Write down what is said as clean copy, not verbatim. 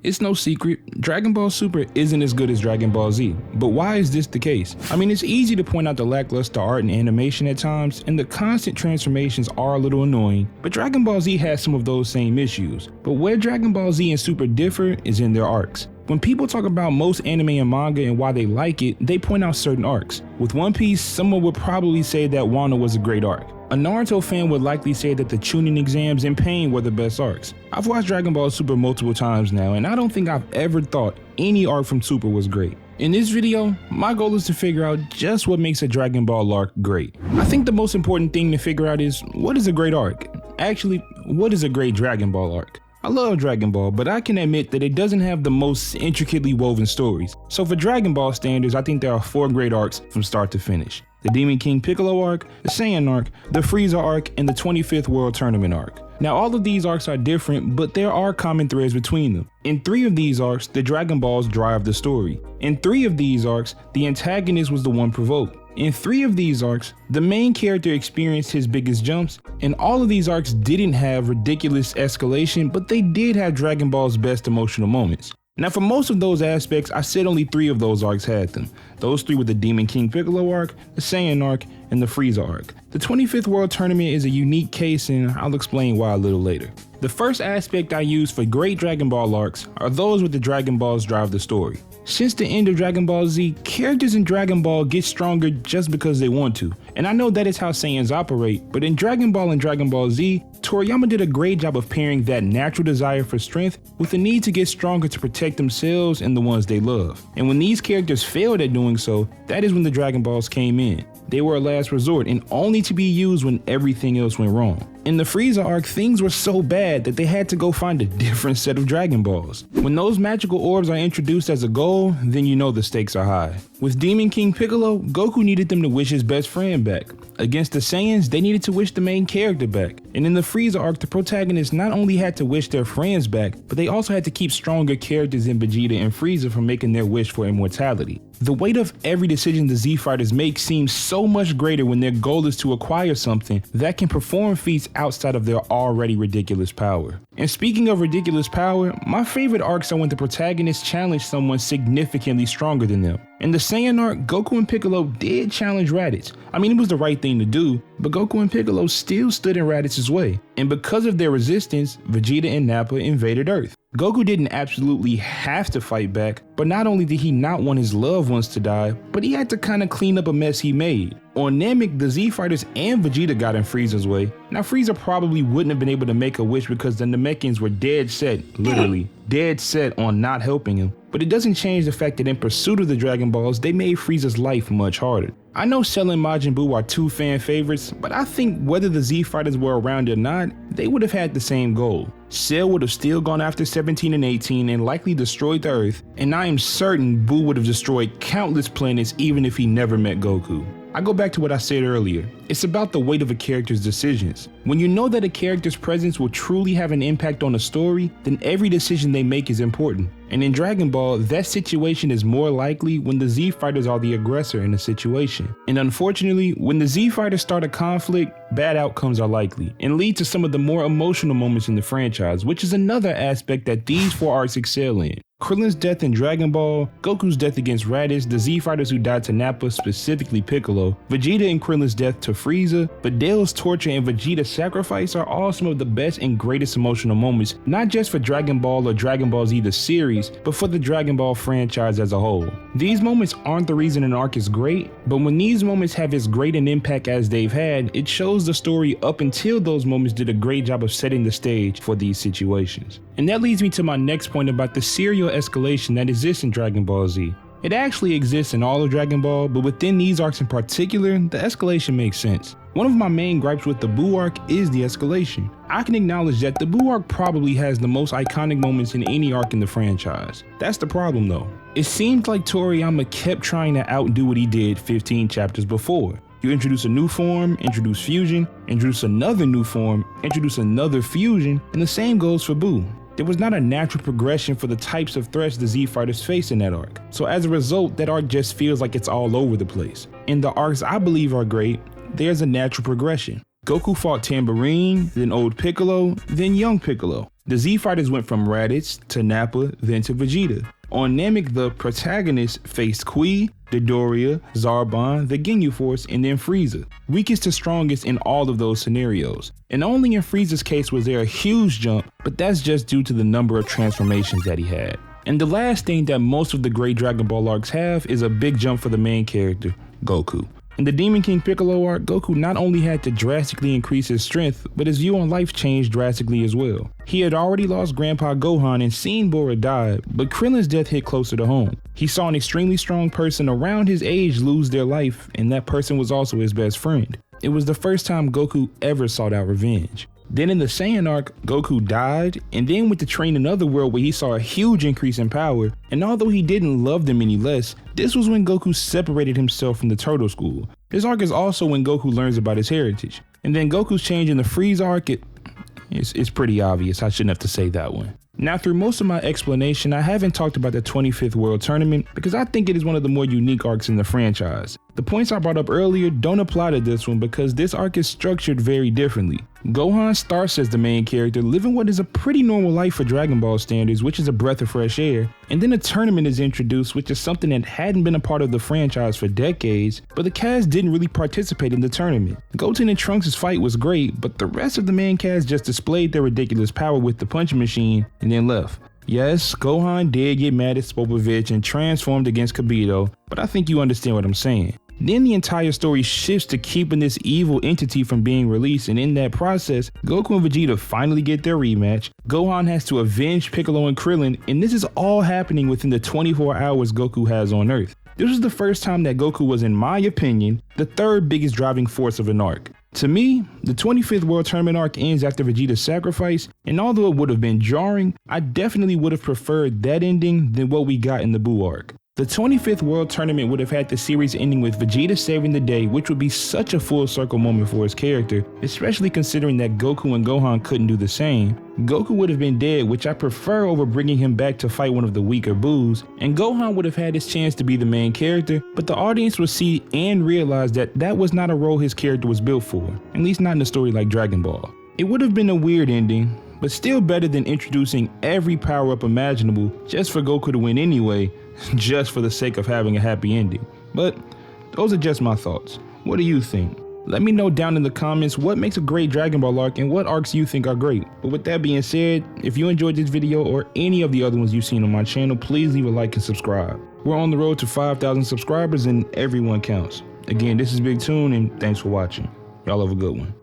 It's no secret, Dragon Ball Super isn't as good as Dragon Ball Z, but why is this the case? I mean, it's easy to point out the lackluster art and animation at times, and the constant transformations are a little annoying, but Dragon Ball Z has some of those same issues. But where Dragon Ball Z and Super differ is in their arcs. When people talk about most anime and manga and why they like it, they point out certain arcs. With One Piece, someone would probably say that Wano was a great arc. A Naruto fan would likely say that the Chunin exams and Pain were the best arcs. I've watched Dragon Ball Super multiple times now, and I don't think I've ever thought any arc from Super was great. In this video, my goal is to figure out just what makes a Dragon Ball arc great. I think the most important thing to figure out is, what is a great arc? Actually, what is a great Dragon Ball arc? I love Dragon Ball, but I can admit that it doesn't have the most intricately woven stories. So for Dragon Ball standards, I think there are 4 great arcs from start to finish. The Demon King Piccolo arc, the Saiyan arc, the Frieza arc, and the 25th World Tournament arc. Now all of these arcs are different, but there are common threads between them. In 3 of these arcs, the Dragon Balls drive the story. In 3 of these arcs, the antagonist was the one provoked. In 3 of these arcs, the main character experienced his biggest jumps, and all of these arcs didn't have ridiculous escalation, but they did have Dragon Ball's best emotional moments. Now for most of those aspects, I said only 3 of those arcs had them. Those 3 were the Demon King Piccolo arc, the Saiyan arc, and the Frieza arc. The 25th World Tournament is a unique case, and I'll explain why a little later. The first aspect I use for great Dragon Ball arcs are those where the Dragon Balls drive the story. Since the end of Dragon Ball Z, characters in Dragon Ball get stronger just because they want to. And I know that is how Saiyans operate, but in Dragon Ball and Dragon Ball Z, Toriyama did a great job of pairing that natural desire for strength with the need to get stronger to protect themselves and the ones they love. And when these characters failed at doing so, that is when the Dragon Balls came in. They were a last resort and only to be used when everything else went wrong. In the Frieza arc, things were so bad that they had to go find a different set of Dragon Balls. When those magical orbs are introduced as a goal, then you know the stakes are high. With Demon King Piccolo, Goku needed them to wish his best friend back. Against the Saiyans, they needed to wish the main character back. And in the Frieza arc, the protagonists not only had to wish their friends back, but they also had to keep stronger characters in Vegeta and Frieza from making their wish for immortality. The weight of every decision the Z Fighters make seems so much greater when their goal is to acquire something that can perform feats outside of their already ridiculous power. And speaking of ridiculous power, my favorite arcs are when the protagonists challenge someone significantly stronger than them. In the Saiyan arc, Goku and Piccolo did challenge Raditz. I mean, it was the right thing to do, but Goku and Piccolo still stood in Raditz's way. And because of their resistance, Vegeta and Nappa invaded Earth. Goku didn't absolutely have to fight back, but not only did he not want his loved ones to die, but he had to kind of clean up a mess he made. On Namek, the Z Fighters and Vegeta got in Frieza's way. Now Frieza probably wouldn't have been able to make a wish because the Namekians were dead set, literally, dead set on not helping him. But it doesn't change the fact that in pursuit of the Dragon Balls, they made Frieza's life much harder. I know Cell and Majin Buu are 2 fan favorites, but I think whether the Z Fighters were around or not, they would have had the same goal. Cell would have still gone after 17 and 18 and likely destroyed the Earth, and I am certain Buu would have destroyed countless planets even if he never met Goku. I go back to what I said earlier. It's about the weight of a character's decisions. When you know that a character's presence will truly have an impact on the story, then every decision they make is important. And in Dragon Ball, that situation is more likely when the Z Fighters are the aggressor in a situation. And unfortunately, when the Z Fighters start a conflict, bad outcomes are likely and lead to some of the more emotional moments in the franchise, which is another aspect that these 4 arcs excel in. Krillin's death in Dragon Ball, Goku's death against Raditz, the Z Fighters who died to Nappa, specifically Piccolo, Vegeta and Krillin's death to Frieza, Vidal's torture and Vegeta's sacrifice are all some of the best and greatest emotional moments, not just for Dragon Ball or Dragon Ball Z the series, but for the Dragon Ball franchise as a whole. These moments aren't the reason an arc is great, but when these moments have as great an impact as they've had, it shows the story up until those moments did a great job of setting the stage for these situations. And that leads me to my next point about the serial escalation that exists in Dragon Ball Z. It actually exists in all of Dragon Ball, but within these arcs in particular, the escalation makes sense. One of my main gripes with the Buu arc is the escalation. I can acknowledge that the Buu arc probably has the most iconic moments in any arc in the franchise. That's the problem though. It seems like Toriyama kept trying to outdo what he did 15 chapters before. You introduce a new form, introduce fusion, introduce another new form, introduce another fusion, and the same goes for Buu. There was not a natural progression for the types of threats the Z Fighters face in that arc. So as a result, that arc just feels like it's all over the place. In the arcs I believe are great, there's a natural progression. Goku fought Tambourine, then Old Piccolo, then Young Piccolo. The Z fighters went from Raditz to Nappa, then to Vegeta. On Namek, the protagonist faced Kui, Dodoria, Zarbon, the Ginyu Force, and then Frieza. Weakest to strongest in all of those scenarios. And only in Frieza's case was there a huge jump, but that's just due to the number of transformations that he had. And the last thing that most of the great Dragon Ball arcs have is a big jump for the main character, Goku. In the Demon King Piccolo arc, Goku not only had to drastically increase his strength, but his view on life changed drastically as well. He had already lost Grandpa Gohan and seen Bora die, but Krillin's death hit closer to home. He saw an extremely strong person around his age lose their life, and that person was also his best friend. It was the first time Goku ever sought out revenge. Then in the Saiyan arc, Goku died, and then went to train in Otherworld where he saw a huge increase in power, and although he didn't love them any less, this was when Goku separated himself from the Turtle School. This arc is also when Goku learns about his heritage. And then Goku's change in the Frieza arc, it's pretty obvious, I shouldn't have to say that one. Now, through most of my explanation, I haven't talked about the 25th World Tournament because I think it is one of the more unique arcs in the franchise. The points I brought up earlier don't apply to this one because this arc is structured very differently. Gohan starts as the main character, living what is a pretty normal life for Dragon Ball standards, which is a breath of fresh air, and then a tournament is introduced, which is something that hadn't been a part of the franchise for decades, but the cast didn't really participate in the tournament. Goten and Trunks' fight was great, but the rest of the main cast just displayed their ridiculous power with the punching machine and then left. Yes, Gohan did get mad at Spopovich and transformed against Kibito, but I think you understand what I'm saying. Then the entire story shifts to keeping this evil entity from being released, and in that process, Goku and Vegeta finally get their rematch. Gohan has to avenge Piccolo and Krillin, and this is all happening within the 24 hours Goku has on Earth. This was the first time that Goku was, in my opinion, the third biggest driving force of an arc. To me, the 25th World Tournament arc ends after Vegeta's sacrifice, and although it would have been jarring, I definitely would have preferred that ending than what we got in the Buu arc. The 25th World Tournament would have had the series ending with Vegeta saving the day, which would be such a full circle moment for his character, especially considering that Goku and Gohan couldn't do the same. Goku would have been dead, which I prefer over bringing him back to fight one of the weaker Buus, and Gohan would have had his chance to be the main character, but the audience would see and realize that that was not a role his character was built for, at least not in a story like Dragon Ball. It would have been a weird ending, but still better than introducing every power-up imaginable just for Goku to win anyway, just for the sake of having a happy ending. But those are just my thoughts. What do you think? Let me know down in the comments what makes a great Dragon Ball arc and what arcs you think are great. But with that being said, if you enjoyed this video or any of the other ones you've seen on my channel, please leave a like and subscribe. We're on the road to 5,000 subscribers and everyone counts. Again, this is BigTune and thanks for watching. Y'all have a good one.